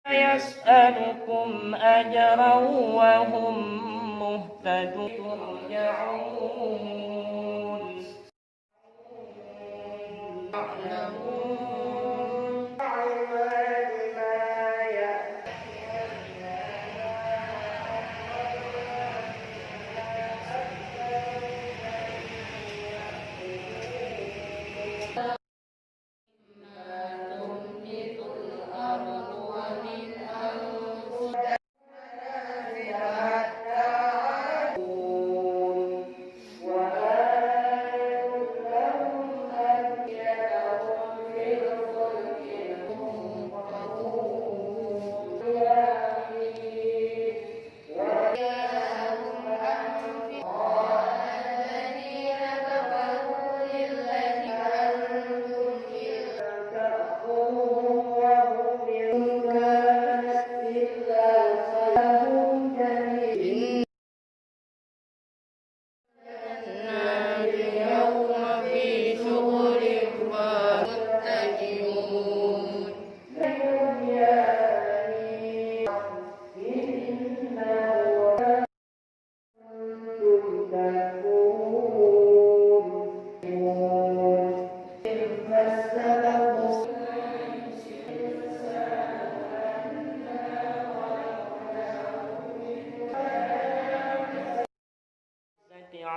يسألكم أجرا وهم مهتدون يرجعون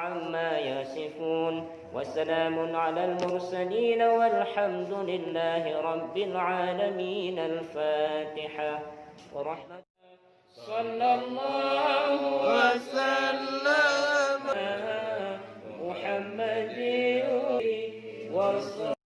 عما يصفون وسلام على المرسلين والحمد لله رب العالمين. الفاتحة. ورحمة صلى الله وسلم محمد وصلى